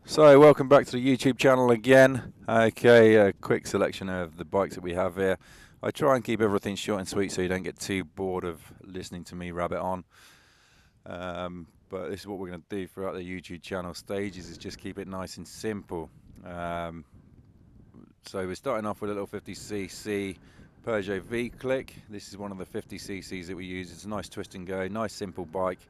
So welcome back to the YouTube channel again. Okay, a quick selection of the bikes that we have here. I try and keep everything short and sweet so you don't get too bored of listening to me rabbit on. But this is what we're going to do throughout the YouTube channel stages, is just keep it nice and simple. So we're starting off with a little 50cc Piaggio V-Click. This is one of the 50cc's that we use. It's a nice twist and go, nice simple bike.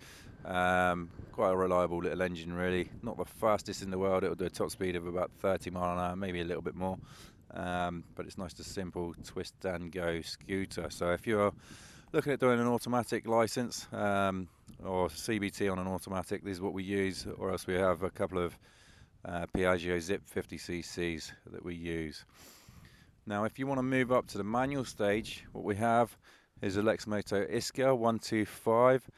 Quite a reliable little engine really. Not the fastest in the world, it'll do a top speed of about 30 mile an hour, maybe a little bit more. But it's nice to simple twist and go scooter. So if you're looking at doing an automatic license or CBT on an automatic, this is what we use, or else we have a couple of Piaggio Zip 50cc's that we use. Now if you want to move up to the manual stage, what we have is a Lexmoto Iska 125.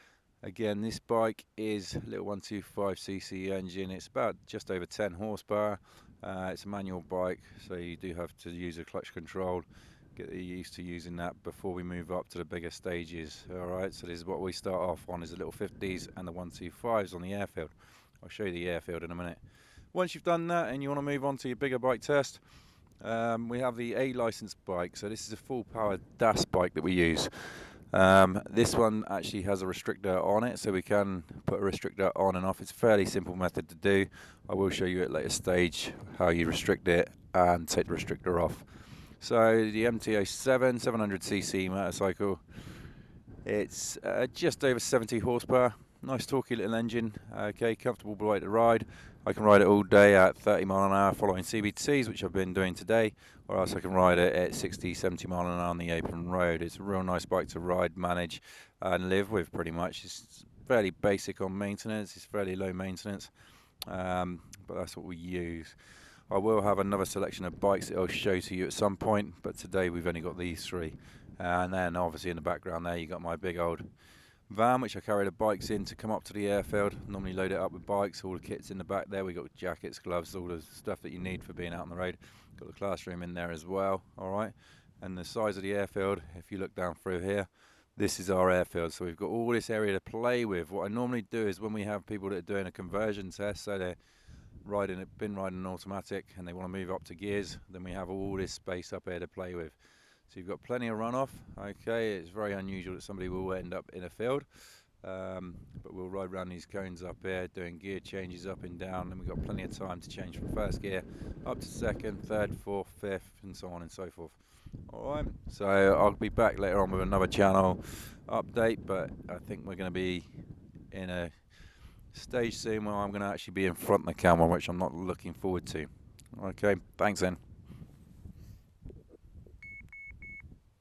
Again, this bike is a little 125cc engine. It's about just over 10 horsepower. It's a manual bike, so you do have to use a clutch control. Get used to using that before we move up to the bigger stages. Alright, so this is what we start off on, is the little 50s and the 125s on the airfield. I'll show you the airfield in a minute. Once you've done that and you want to move on to your bigger bike test, we have the A license bike. So this is a full power DAS bike that we use. This one actually has a restrictor on it, so we can put a restrictor on and off. It's a fairly simple method to do. I will show you at a later stage how you restrict it and take the restrictor off. So the MT-07 700cc motorcycle, it's just over 70 horsepower. Nice torquey little engine. Okay, comfortable bike to ride. I can ride it all day at 30 mile an hour following CBTs, which I've been doing today, or else I can ride it at 60, 70 mile an hour on the open road. It's a real nice bike to ride, manage and live with pretty much. It's fairly basic on maintenance, it's fairly low maintenance, but that's what we use. I will have another selection of bikes that I'll show to you at some point, but today we've only got these three. And then obviously in the background there you got my big old van, which I carry the bikes in to come up to the airfield. Normally load it up with bikes, all the kits in the back there. We got jackets, gloves, all the stuff that you need for being out on the road. Got the classroom in there as well. All right, and the size of the airfield, if you look down through here, this is our airfield. So we've got all this area to play with. What I normally do is when we have people that are doing a conversion test, so they're been riding an automatic and they want to move up to gears, then we have all this space up here to play with. So you've got plenty of runoff. Okay, it's very unusual that somebody will end up in a field, but we'll ride around these cones up here doing gear changes up and down, and we've got plenty of time to change from first gear up to second, third, fourth, fifth, and so on and so forth. Alright, so I'll be back later on with another channel update, but I think we're going to be in a stage soon where I'm going to actually be in front of the camera, which I'm not looking forward to. Okay, thanks then.